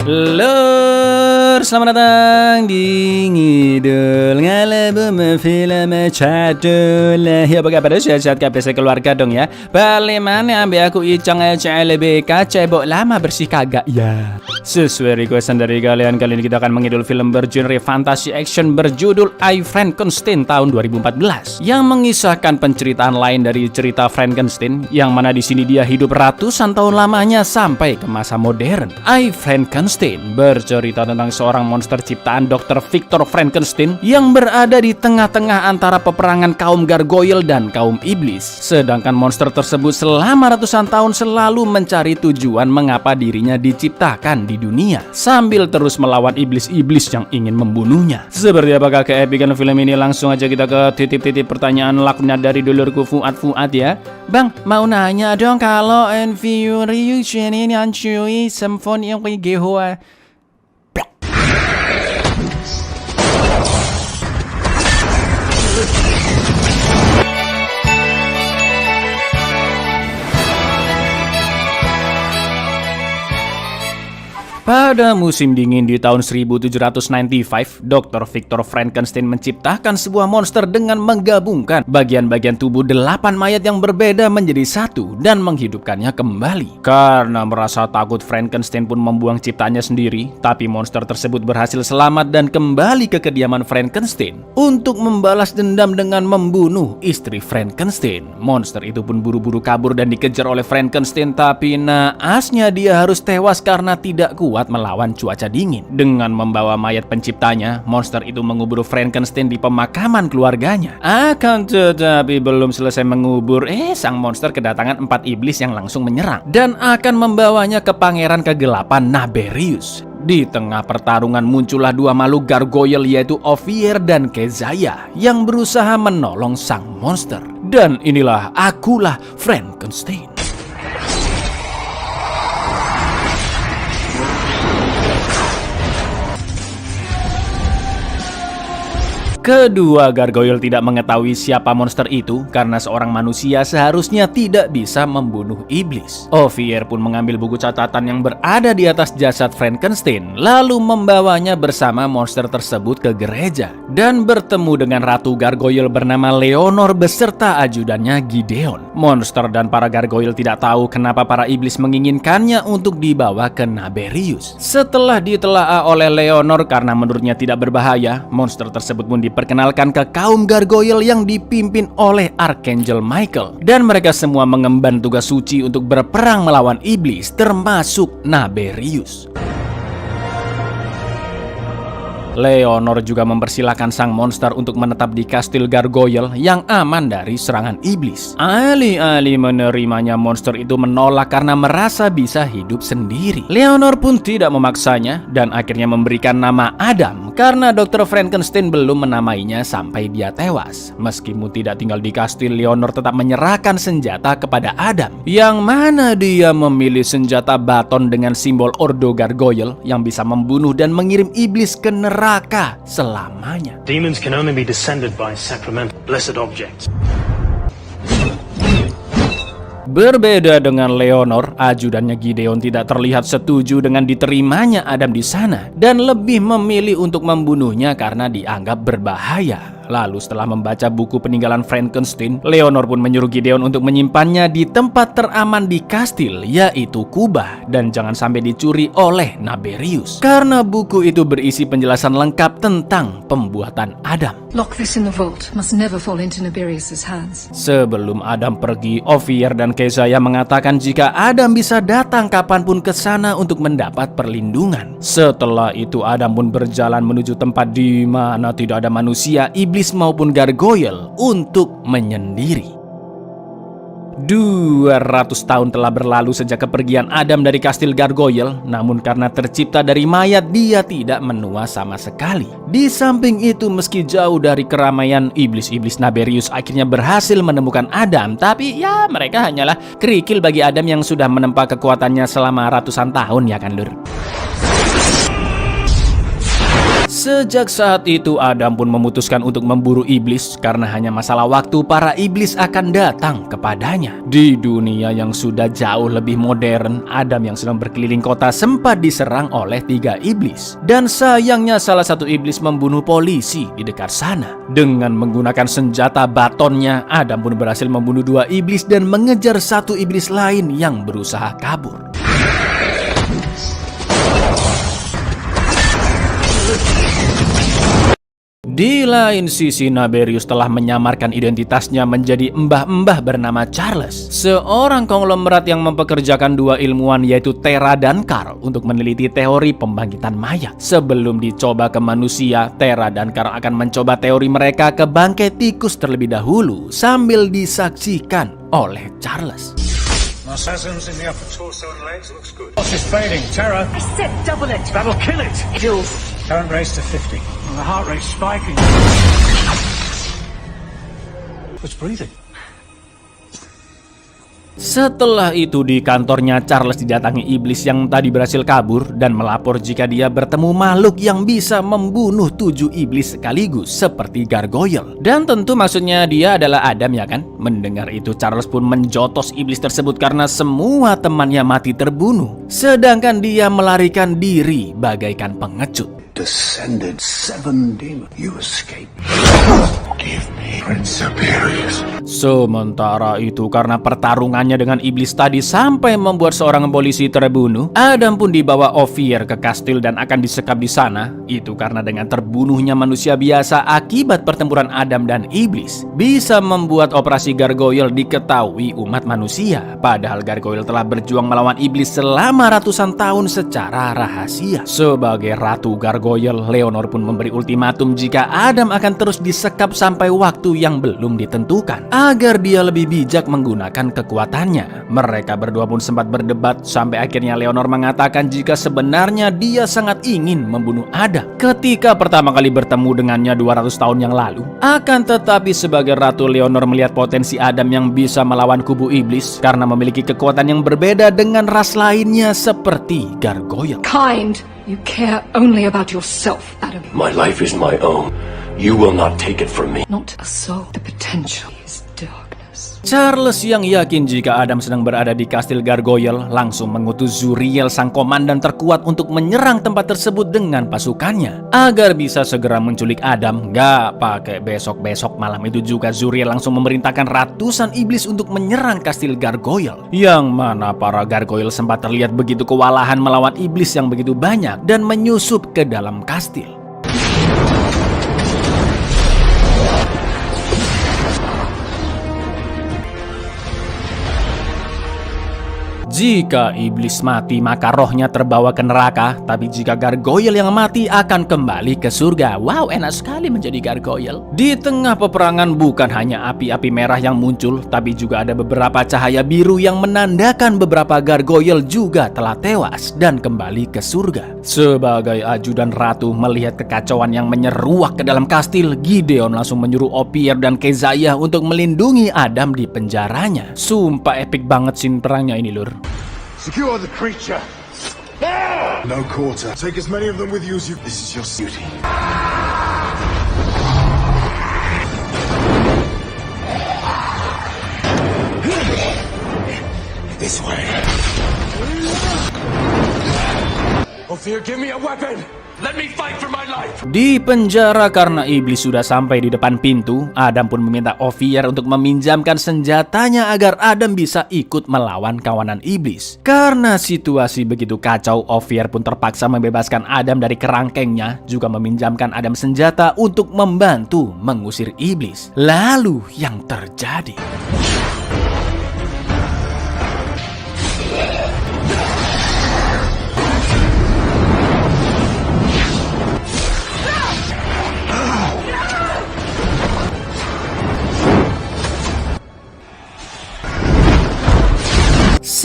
Lur, selamat datang di Ngidul Ngalabum Film Cadul. Ya apa kabar, sehat-sehat kabeh sekeluarga dong ya. Balik mana ambil aku Icang CLBK cebok lama bersih kagak ya. Sesuai requestan dari kalian, kali ini kita akan mengidul film bergenre fantasi action berjudul I, Frankenstein tahun 2014 yang mengisahkan penceritaan lain dari cerita Frankenstein, yang mana di sini dia hidup ratusan tahun lamanya sampai ke masa modern. I, Frankenstein bercerita tentang seorang monster ciptaan Dr. Victor Frankenstein yang berada di tengah-tengah antara peperangan kaum gargoyle dan kaum iblis. Sedangkan monster tersebut selama ratusan tahun selalu mencari tujuan mengapa dirinya diciptakan di dunia, sambil terus melawan iblis-iblis yang ingin membunuhnya. Seperti apakah keepikan film ini? Langsung aja kita ke titip-titip pertanyaan laknat dari dulurku Fuad ya. Bang, mau nanya dong, kalau Infuriation ini ancui Symphony yang Gehua. Pada musim dingin di tahun 1795, Dr. Victor Frankenstein menciptakan sebuah monster dengan menggabungkan bagian-bagian tubuh 8 mayat yang berbeda menjadi satu dan menghidupkannya kembali. Karena merasa takut, Frankenstein pun membuang ciptaannya sendiri, tapi monster tersebut berhasil selamat dan kembali ke kediaman Frankenstein untuk membalas dendam dengan membunuh istri Frankenstein. Monster itu pun buru-buru kabur dan dikejar oleh Frankenstein, tapi naasnya dia harus tewas karena tidak kuat melawan cuaca dingin. Dengan membawa mayat penciptanya, monster itu mengubur Frankenstein di pemakaman keluarganya. Akan tetapi belum selesai mengubur, sang monster kedatangan 4 iblis yang langsung menyerang dan akan membawanya ke pangeran kegelapan Naberius. Di tengah pertarungan muncullah 2 makhluk gargoyle, yaitu Ophir dan Kezia, yang berusaha menolong sang monster. Dan inilah akulah Frankenstein. Kedua gargoyle tidak mengetahui siapa monster itu karena seorang manusia seharusnya tidak bisa membunuh iblis. Ophir pun mengambil buku catatan yang berada di atas jasad Frankenstein, lalu membawanya bersama monster tersebut ke gereja dan bertemu dengan ratu gargoyle bernama Leonor beserta ajudannya Gideon. Monster dan para gargoyle tidak tahu kenapa para iblis menginginkannya untuk dibawa ke Naberius. Setelah ditelaah oleh Leonor karena menurutnya tidak berbahaya, monster tersebut pun diperkenalkan ke kaum gargoyle yang dipimpin oleh Archangel Michael, dan mereka semua mengemban tugas suci untuk berperang melawan iblis termasuk Naberius. Leonor juga mempersilahkan sang monster untuk menetap di kastil gargoyle yang aman dari serangan iblis. Alih-alih menerimanya, monster itu menolak karena merasa bisa hidup sendiri. Leonor pun tidak memaksanya dan akhirnya memberikan nama Adam karena Dr. Frankenstein belum menamainya sampai dia tewas. Meskipun tidak tinggal di kastil, Leonor tetap menyerahkan senjata kepada Adam, yang mana dia memilih senjata baton dengan simbol Ordo Gargoyle yang bisa membunuh dan mengirim iblis ke neraka selamanya. Demons can only be descended by sacramental blessed objects. Berbeda dengan Leonor, ajudannya Gideon tidak terlihat setuju dengan diterimanya Adam di sana dan lebih memilih untuk membunuhnya karena dianggap berbahaya. Lalu setelah membaca buku peninggalan Frankenstein, Leonor pun menyuruh Gideon untuk menyimpannya di tempat teraman di kastil, yaitu kubah, dan jangan sampai dicuri oleh Naberius karena buku itu berisi penjelasan lengkap tentang pembuatan Adam. Lock this in the vault. Must never fall into Naberius's hands. Sebelum Adam pergi, Ophir dan Kezia mengatakan jika Adam bisa datang kapanpun ke sana untuk mendapat perlindungan. Setelah itu Adam pun berjalan menuju tempat di mana tidak ada manusia, iblis maupun gargoyle untuk menyendiri. 200 tahun telah berlalu sejak kepergian Adam dari kastil gargoyle, namun karena tercipta dari mayat, dia tidak menua sama sekali. Di samping itu, meski jauh dari keramaian, iblis-iblis Naberius akhirnya berhasil menemukan Adam, tapi ya mereka hanyalah kerikil bagi Adam yang sudah menempa kekuatannya selama ratusan tahun, ya kan lur? Sejak saat itu Adam pun memutuskan untuk memburu iblis karena hanya masalah waktu para iblis akan datang kepadanya. Di dunia yang sudah jauh lebih modern, Adam yang sedang berkeliling kota sempat diserang oleh 3 iblis. Dan sayangnya salah satu iblis membunuh polisi di dekat sana. Dengan menggunakan senjata batonnya, Adam pun berhasil membunuh 2 iblis dan mengejar 1 iblis lain yang berusaha kabur. Di lain sisi, Naberius telah menyamarkan identitasnya menjadi mbah-mbah bernama Charles, seorang konglomerat yang mempekerjakan 2 ilmuwan yaitu Terra dan Carl untuk meneliti teori pembangkitan mayat. Sebelum dicoba ke manusia, Terra dan Carl akan mencoba teori mereka ke bangkai tikus terlebih dahulu sambil disaksikan oleh Charles. Assassins in the upper torso and legs looks good. Pulse is fading. Terra. I said double it. That'll kill it. Jules. Current raise to 50. Well, the heart rate's spiking. It's breathing. Setelah itu di kantornya Charles didatangi iblis yang tadi berhasil kabur dan melapor jika dia bertemu makhluk yang bisa membunuh 7 iblis sekaligus seperti gargoyle. Dan tentu maksudnya dia adalah Adam, ya kan? Mendengar itu Charles pun menjotos iblis tersebut karena semua temannya mati terbunuh, sedangkan dia melarikan diri bagaikan pengecut. Descended 7 demons. You escape. Give me Prince Siberius. Sementara itu karena pertarungannya dengan iblis tadi sampai membuat seorang polisi terbunuh, Adam pun dibawa Ophir ke kastil dan akan disekap di sana. Itu karena dengan terbunuhnya manusia biasa akibat pertempuran Adam dan iblis bisa membuat operasi gargoyle diketahui umat manusia. Padahal gargoyle telah berjuang melawan iblis selama ratusan tahun secara rahasia. Sebagai ratu gargoyle, Leonor pun memberi ultimatum jika Adam akan terus disekap sampai waktu yang belum ditentukan, agar dia lebih bijak menggunakan kekuatannya. Mereka berdua pun sempat berdebat sampai akhirnya Leonor mengatakan jika sebenarnya dia sangat ingin membunuh Adam ketika pertama kali bertemu dengannya 200 tahun yang lalu. Akan tetapi sebagai ratu, Leonor melihat potensi Adam yang bisa melawan kubu iblis karena memiliki kekuatan yang berbeda dengan ras lainnya seperti gargoyle. Kind, you care only about yourself, Adam. My life is my own. You will not take it from me. Not a soul. The potential is darkness. Charles yang yakin jika Adam sedang berada di kastil gargoyle langsung mengutus Zuriel sang komandan terkuat untuk menyerang tempat tersebut dengan pasukannya agar bisa segera menculik Adam. Gak pakai besok-besok, malam itu juga Zuriel langsung memerintahkan ratusan iblis untuk menyerang kastil gargoyle, yang mana para gargoyle sempat terlihat begitu kewalahan melawan iblis yang begitu banyak dan menyusup ke dalam kastil. Jika iblis mati maka rohnya terbawa ke neraka, tapi jika gargoyle yang mati akan kembali ke surga. Wow, enak sekali menjadi gargoyle. Di tengah peperangan bukan hanya api-api merah yang muncul, tapi juga ada beberapa cahaya biru yang menandakan beberapa gargoyle juga telah tewas dan kembali ke surga. Sebagai ajudan ratu melihat kekacauan yang menyeruak ke dalam kastil, Gideon langsung menyuruh Ophir dan Kezaya untuk melindungi Adam di penjaranya. Sumpah epic banget scene perangnya ini, lur. Secure the creature. No quarter. Take as many of them with you as you. This is your duty. This way. Ophir, give me a weapon. Let me fight for my life. Di penjara karena iblis sudah sampai di depan pintu, Adam pun meminta Ophir untuk meminjamkan senjatanya agar Adam bisa ikut melawan kawanan iblis. Karena situasi begitu kacau, Ophir pun terpaksa membebaskan Adam dari kerangkengnya, juga meminjamkan Adam senjata untuk membantu mengusir iblis. Lalu yang terjadi?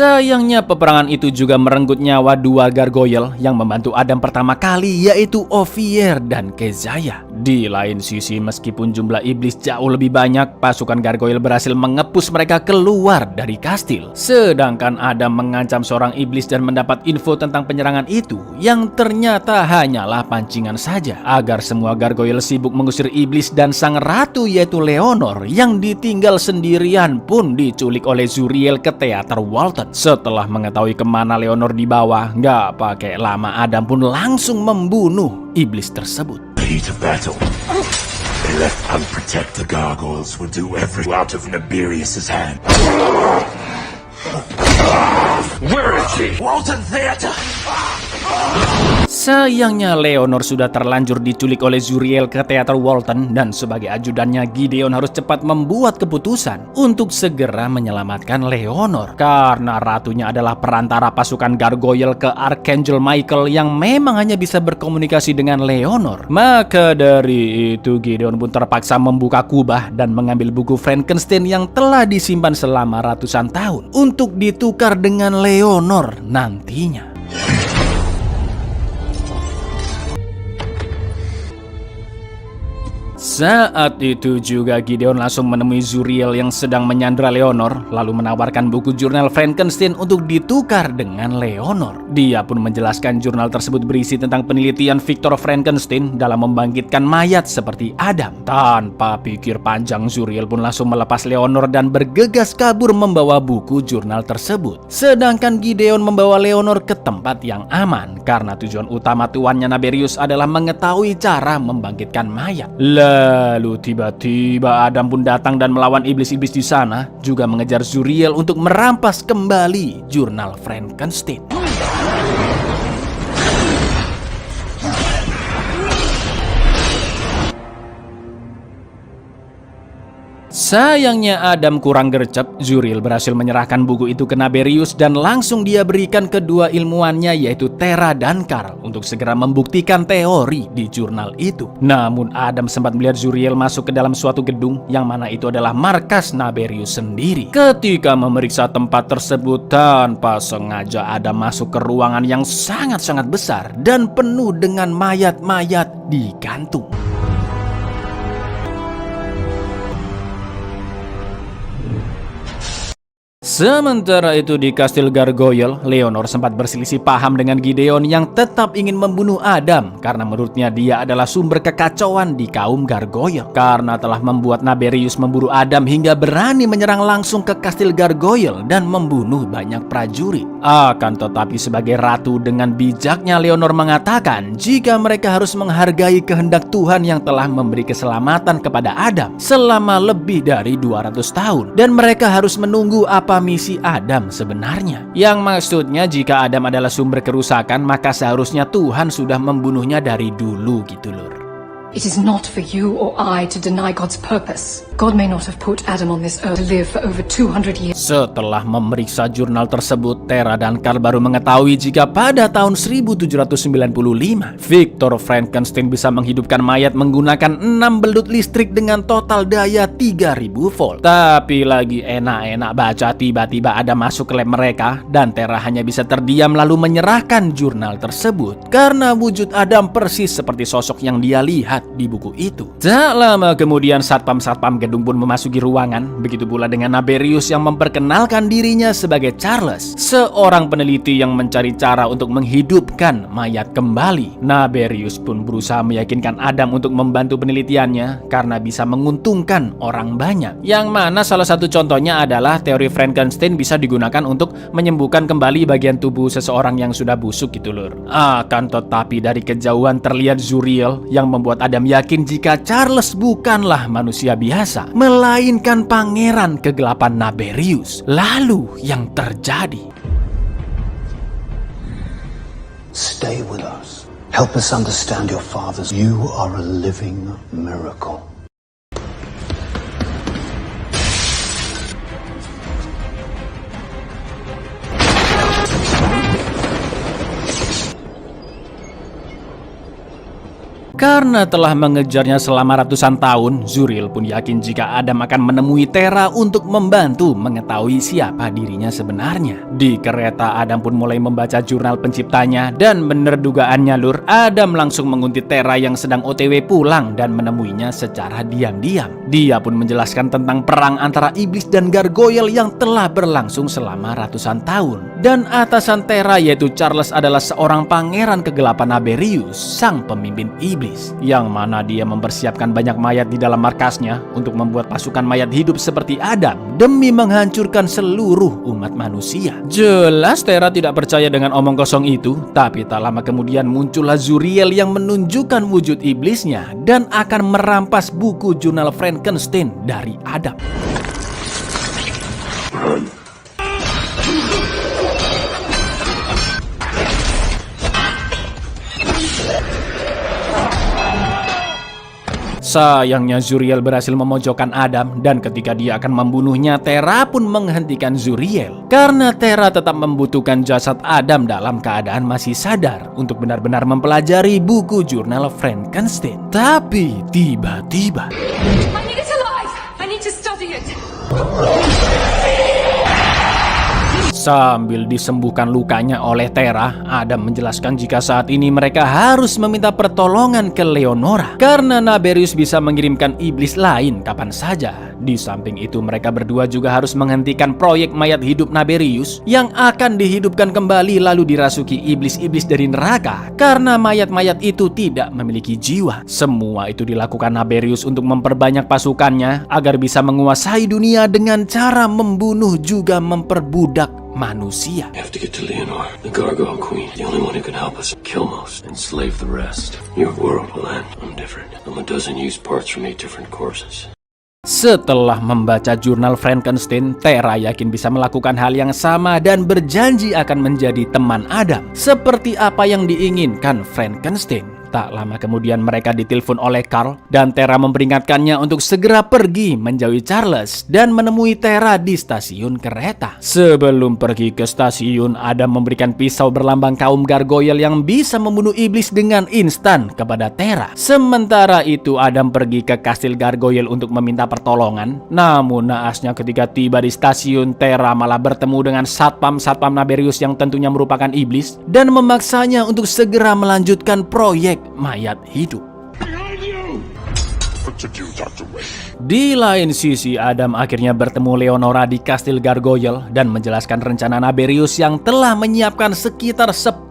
Sayangnya peperangan itu juga merenggut nyawa dua gargoyle yang membantu Adam pertama kali, yaitu Ovier dan Kezaya. Di lain sisi, meskipun jumlah iblis jauh lebih banyak, pasukan gargoyle berhasil mengepus mereka keluar dari kastil. Sedangkan Adam mengancam seorang iblis dan mendapat info tentang penyerangan itu yang ternyata hanyalah pancingan saja, agar semua gargoyle sibuk mengusir iblis dan sang ratu yaitu Leonor yang ditinggal sendirian pun diculik oleh Zuriel ke teater Walton. Setelah mengetahui kemana Leonor dibawa, nggak pakai lama Adam pun langsung membunuh iblis tersebut. Heat of battle. They left unprotected. The gargoyles will do everything out of Naberius's hand. Where is he? Walton Theater! Sayangnya Leonor sudah terlanjur diculik oleh Zuriel ke teater Walton dan sebagai ajudannya Gideon harus cepat membuat keputusan untuk segera menyelamatkan Leonor karena ratunya adalah perantara pasukan gargoyle ke Archangel Michael yang memang hanya bisa berkomunikasi dengan Leonor. Maka dari itu Gideon pun terpaksa membuka kubah dan mengambil buku Frankenstein yang telah disimpan selama ratusan tahun untuk ditukar dengan Leonor nantinya. Saat itu juga Gideon langsung menemui Zuriel yang sedang menyandra Leonor, lalu menawarkan buku jurnal Frankenstein untuk ditukar dengan Leonor. Dia pun menjelaskan jurnal tersebut berisi tentang penelitian Victor Frankenstein dalam membangkitkan mayat seperti Adam. Tanpa pikir panjang, Zuriel pun langsung melepas Leonor dan bergegas kabur membawa buku jurnal tersebut. Sedangkan Gideon membawa Leonor ke tempat yang aman karena tujuan utama tuannya Naberius adalah mengetahui cara membangkitkan mayat. Lalu tiba-tiba Adam pun datang dan melawan iblis-iblis di sana, juga mengejar Zuriel untuk merampas kembali jurnal Frankenstein. Sayangnya Adam kurang gercep, Zuriel berhasil menyerahkan buku itu ke Naberius dan langsung dia berikan kedua ilmuannya yaitu Terra dan Karl untuk segera membuktikan teori di jurnal itu. Namun Adam sempat melihat Zuriel masuk ke dalam suatu gedung yang mana itu adalah markas Naberius sendiri. Ketika memeriksa tempat tersebut, tanpa sengaja Adam masuk ke ruangan yang sangat-sangat besar dan penuh dengan mayat-mayat digantung. Sementara itu di kastil Gargoyle, Leonor sempat berselisih paham dengan Gideon yang tetap ingin membunuh Adam karena menurutnya dia adalah sumber kekacauan di kaum Gargoyle karena telah membuat Naberius memburu Adam hingga berani menyerang langsung ke kastil Gargoyle dan membunuh banyak prajurit. Akan tetapi sebagai ratu dengan bijaknya Leonor mengatakan jika mereka harus menghargai kehendak Tuhan yang telah memberi keselamatan kepada Adam selama lebih dari 200 tahun dan mereka harus menunggu apa misi Adam sebenarnya. Yang maksudnya jika Adam adalah sumber kerusakan, maka seharusnya Tuhan sudah membunuhnya dari dulu gitu lur. It is not for you or I to deny God's purpose. God may not have put Adam on this earth to live for over 200 years. Setelah memeriksa jurnal tersebut, Terra dan Karl baru mengetahui jika pada tahun 1795, Victor Frankenstein bisa menghidupkan mayat menggunakan 6 belut listrik dengan total daya 3000 volt. Tapi lagi enak-enak baca, tiba-tiba ada masuk ke lab mereka dan Terra hanya bisa terdiam lalu menyerahkan jurnal tersebut karena wujud Adam persis seperti sosok yang dia lihat di buku itu. Tak lama kemudian satpam-satpam gedung pun memasuki ruangan, begitu pula dengan Naberius yang memperkenalkan dirinya sebagai Charles, seorang peneliti yang mencari cara untuk menghidupkan mayat kembali. Naberius pun berusaha meyakinkan Adam untuk membantu penelitiannya karena bisa menguntungkan orang banyak. Yang mana salah satu contohnya adalah teori Frankenstein bisa digunakan untuk menyembuhkan kembali bagian tubuh seseorang yang sudah busuk gitu lur. Akan tetapi dari kejauhan terlihat Zuriel yang membuat Adam yakin jika Charles bukanlah manusia biasa, melainkan pangeran kegelapan Naberius. Lalu yang terjadi? Stay with us. Help us understand your fathers. You are a living miracle. Karena telah mengejarnya selama ratusan tahun, Zuriel pun yakin jika Adam akan menemui Terra untuk membantu mengetahui siapa dirinya sebenarnya. Di kereta, Adam pun mulai membaca jurnal penciptanya, dan bener dugaannya lur, Adam langsung menguntit Terra yang sedang OTW pulang dan menemuinya secara diam-diam. Dia pun menjelaskan tentang perang antara iblis dan gargoyle yang telah berlangsung selama ratusan tahun. Dan atasan Terra yaitu Charles adalah seorang pangeran kegelapan Aberius, sang pemimpin iblis, yang mana dia mempersiapkan banyak mayat di dalam markasnya untuk membuat pasukan mayat hidup seperti Adam demi menghancurkan seluruh umat manusia. Jelas Terra tidak percaya dengan omong kosong itu, tapi tak lama kemudian muncullah Zuriel yang menunjukkan wujud iblisnya dan akan merampas buku jurnal Frankenstein dari Adam. Sayangnya Zuriel berhasil memojokkan Adam, dan ketika dia akan membunuhnya, Terra pun menghentikan Zuriel. Karena Terra tetap membutuhkan jasad Adam dalam keadaan masih sadar untuk benar-benar mempelajari buku jurnal Frankenstein. Tapi tiba-tiba I need it alive! I need to study it! sambil disembuhkan lukanya oleh Terra, Adam menjelaskan jika saat ini mereka harus meminta pertolongan ke Leonora karena Naberius bisa mengirimkan iblis lain kapan saja. Di samping itu mereka berdua juga harus menghentikan proyek mayat hidup Naberius yang akan dihidupkan kembali lalu dirasuki iblis-iblis dari neraka karena mayat-mayat itu tidak memiliki jiwa. Semua itu dilakukan Naberius untuk memperbanyak pasukannya agar bisa menguasai dunia dengan cara membunuh juga memperbudak manusia. We have to get to Leonor, the Gargoyle Queen, the only one who can help us. Kill most, enslave the rest. Your world will end. I'm different. I'm a dozen used parts from 8 different courses. Setelah membaca jurnal Frankenstein, Terra yakin bisa melakukan hal yang sama dan berjanji akan menjadi teman Adam, seperti apa yang diinginkan Frankenstein. Tak lama kemudian mereka ditelepon oleh Carl dan Terra memperingatkannya untuk segera pergi menjauhi Charles dan menemui Terra di stasiun kereta. Sebelum pergi ke stasiun, Adam memberikan pisau berlambang kaum gargoyle yang bisa membunuh iblis dengan instan kepada Terra. Sementara itu Adam pergi ke kastil gargoyle untuk meminta pertolongan. Namun naasnya ketika tiba di stasiun, Terra malah bertemu dengan satpam Naberius yang tentunya merupakan iblis dan memaksanya untuk segera melanjutkan proyek mayat hidup. Di lain sisi, Adam akhirnya bertemu Leonora di kastil gargoyle dan menjelaskan rencana Naberius yang telah menyiapkan sekitar 10.000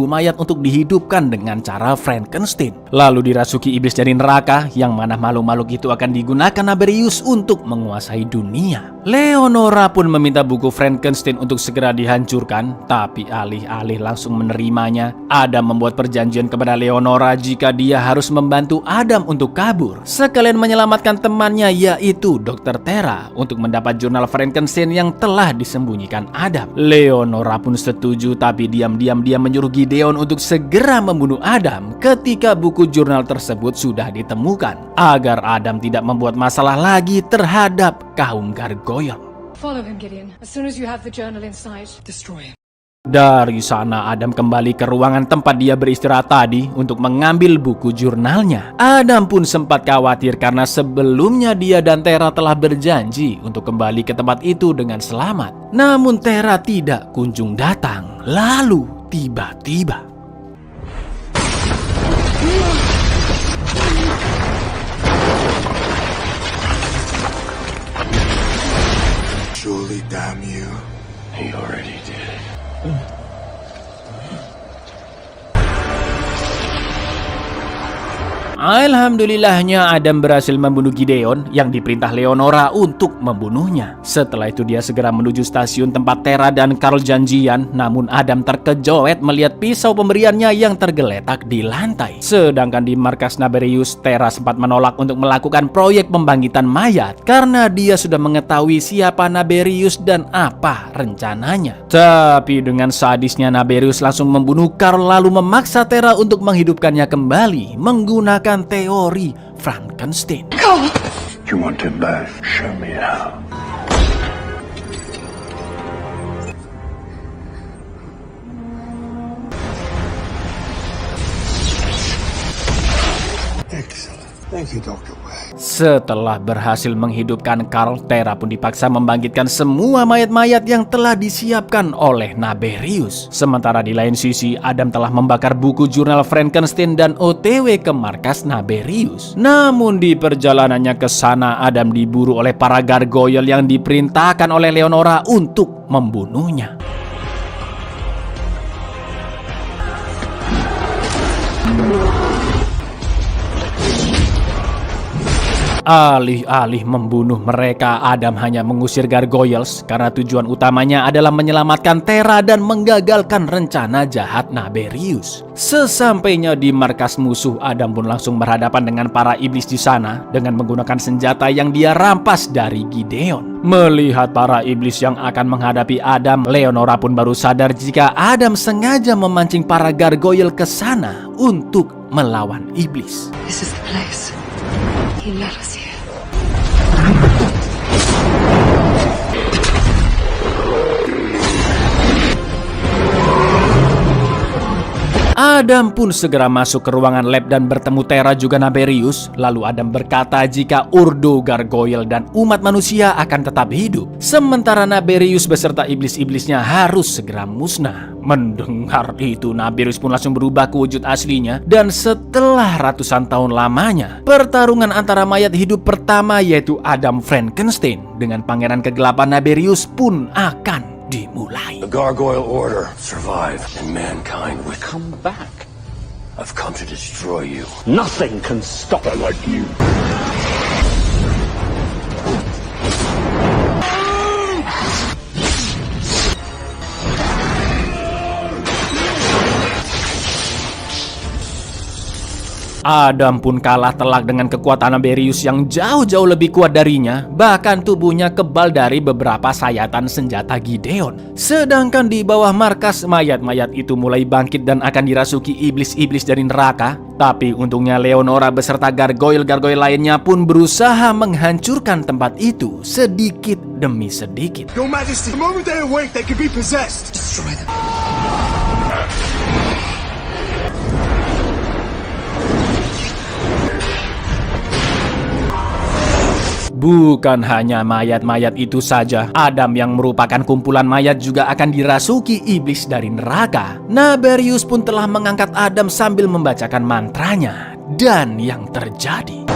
mayat untuk dihidupkan dengan cara Frankenstein, lalu dirasuki iblis dari neraka yang mana makhluk-makhluk itu akan digunakan Naberius untuk menguasai dunia. Leonora pun meminta buku Frankenstein untuk segera dihancurkan, tapi alih-alih langsung menerimanya, Adam membuat perjanjian kepada Leonora jika dia harus membantu Adam untuk kabur, sekalian menyelamatkan temannya yaitu Dr. Terra untuk mendapat jurnal Frankenstein yang telah disembunyikan Adam. Leonora pun setuju, tapi diam-diam dia menyuruh Gideon untuk segera membunuh Adam ketika buku jurnal tersebut sudah ditemukan, agar Adam tidak membuat masalah lagi terhadap kaum gargoyle. Follow him, Gideon. As soon as you have the journal in sight, destroy him. Dari sana Adam kembali ke ruangan tempat dia beristirahat tadi untuk mengambil buku jurnalnya. Adam pun sempat khawatir karena sebelumnya dia dan Terra telah berjanji untuk kembali ke tempat itu dengan selamat. Namun Terra tidak kunjung datang. Lalu tiba-tiba Surely, damn you. He already did. Alhamdulillahnya Adam berhasil membunuh Gideon yang diperintah Leonora untuk membunuhnya. Setelah itu dia segera menuju stasiun tempat Terra dan Carl janjian, namun Adam terkejut melihat pisau pemberiannya yang tergeletak di lantai. Sedangkan di markas Naberius, Terra sempat menolak untuk melakukan proyek pembangkitan mayat karena dia sudah mengetahui siapa Naberius dan apa rencananya. Tapi dengan sadisnya Naberius langsung membunuh Carl lalu memaksa Terra untuk menghidupkannya kembali menggunakan teori Frankenstein. You want him back? Show me how. Thank you, Dr. Wang. Setelah berhasil menghidupkan Carl, Terra pun dipaksa membangkitkan semua mayat-mayat yang telah disiapkan oleh Naberius. Sementara di lain sisi, Adam telah membakar buku jurnal Frankenstein dan OTW ke markas Naberius. Namun di perjalanannya ke sana, Adam diburu oleh para gargoyle yang diperintahkan oleh Leonora untuk membunuhnya. Alih-alih membunuh mereka, Adam hanya mengusir gargoyles karena tujuan utamanya adalah menyelamatkan Terra dan menggagalkan rencana jahat Naberius. Sesampainya di markas musuh, Adam pun langsung berhadapan dengan para iblis di sana dengan menggunakan senjata yang dia rampas dari Gideon. Melihat para iblis yang akan menghadapi Adam, Leonora pun baru sadar jika Adam sengaja memancing para gargoyle ke sana untuk melawan iblis. This is the place. He led us here. Adam pun segera masuk ke ruangan lab dan bertemu Terra juga Naberius. Lalu Adam berkata jika Ordo Gargoyle dan umat manusia akan tetap hidup, sementara Naberius beserta iblis-iblisnya harus segera musnah. Mendengar itu, Naberius pun langsung berubah ke wujud aslinya, dan setelah ratusan tahun lamanya, pertarungan antara mayat hidup pertama yaitu Adam Frankenstein dengan pangeran kegelapan Naberius pun akan dimulai. The Gargoyle Order survived, and mankind will come back. I've come to destroy you. Nothing can stop her like you. Adam pun kalah telak dengan kekuatan Naberius yang jauh-jauh lebih kuat darinya. Bahkan tubuhnya kebal dari beberapa sayatan senjata Gideon. Sedangkan di bawah markas, mayat-mayat itu mulai bangkit dan akan dirasuki iblis-iblis dari neraka. Tapi untungnya Leonora beserta gargoyle-gargoyle lainnya pun berusaha menghancurkan tempat itu sedikit demi sedikit. Your Majesty, the moment they awake, they could be possessed. Destroy them. Bukan hanya mayat-mayat itu saja, Adam yang merupakan kumpulan mayat juga akan dirasuki iblis dari neraka. Naberius pun telah mengangkat Adam sambil membacakan mantranya. Dan yang terjadi,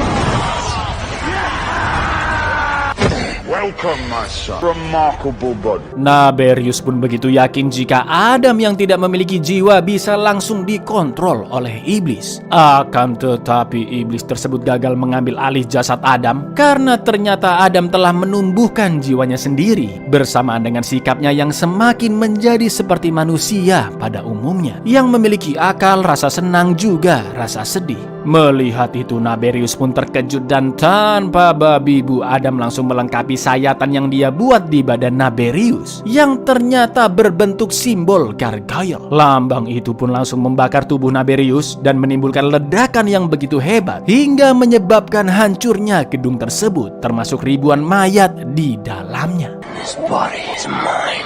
Welcome, my son. Remarkable body. Naberius pun begitu yakin jika Adam yang tidak memiliki jiwa bisa langsung dikontrol oleh iblis. Akan tetapi iblis tersebut gagal mengambil alih jasad Adam karena ternyata Adam telah menumbuhkan jiwanya sendiri bersamaan dengan sikapnya yang semakin menjadi seperti manusia pada umumnya, yang memiliki akal, rasa senang juga rasa sedih. Melihat itu, Naberius pun terkejut dan tanpa babi bu, Adam langsung melengkapi sayatan yang dia buat di badan Naberius yang ternyata berbentuk simbol gargoyle. Lambang itu pun langsung membakar tubuh Naberius dan menimbulkan ledakan yang begitu hebat hingga menyebabkan hancurnya gedung tersebut termasuk ribuan mayat di dalamnya. This body is mine.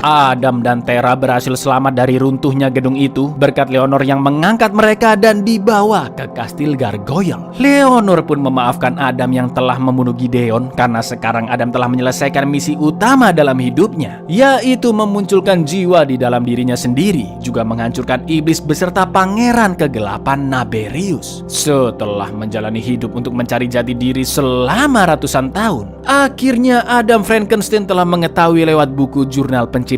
Adam dan Terra berhasil selamat dari runtuhnya gedung itu berkat Leonor yang mengangkat mereka dan dibawa ke kastil Gargoyle. Leonor pun memaafkan Adam yang telah membunuh Gideon karena sekarang Adam telah menyelesaikan misi utama dalam hidupnya, yaitu memunculkan jiwa di dalam dirinya sendiri, juga menghancurkan iblis beserta pangeran kegelapan Naberius. Setelah menjalani hidup untuk mencari jati diri selama ratusan tahun, akhirnya Adam Frankenstein telah mengetahui lewat buku jurnal penciptanya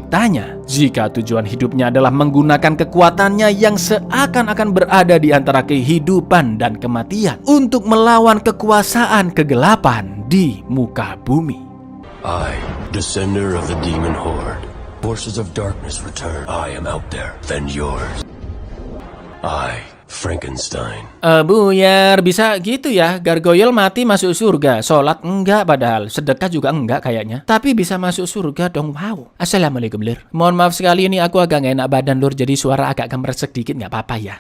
jika tujuan hidupnya adalah menggunakan kekuatannya yang seakan-akan berada di antara kehidupan dan kematian untuk melawan kekuasaan kegelapan di muka bumi. I, descender of the demon horde, forces of darkness return. I am out there, then yours. I, Frankenstein. Buyar, bisa gitu ya? Gargoyle mati masuk surga, sholat enggak padahal, sedekah juga enggak kayaknya. Tapi bisa masuk surga dong, wow. Assalamualaikum, Lur. Mohon maaf sekali ini aku agak gak enak badan, Lur, jadi suara agak gemeresek dikit, nggak apa-apa ya.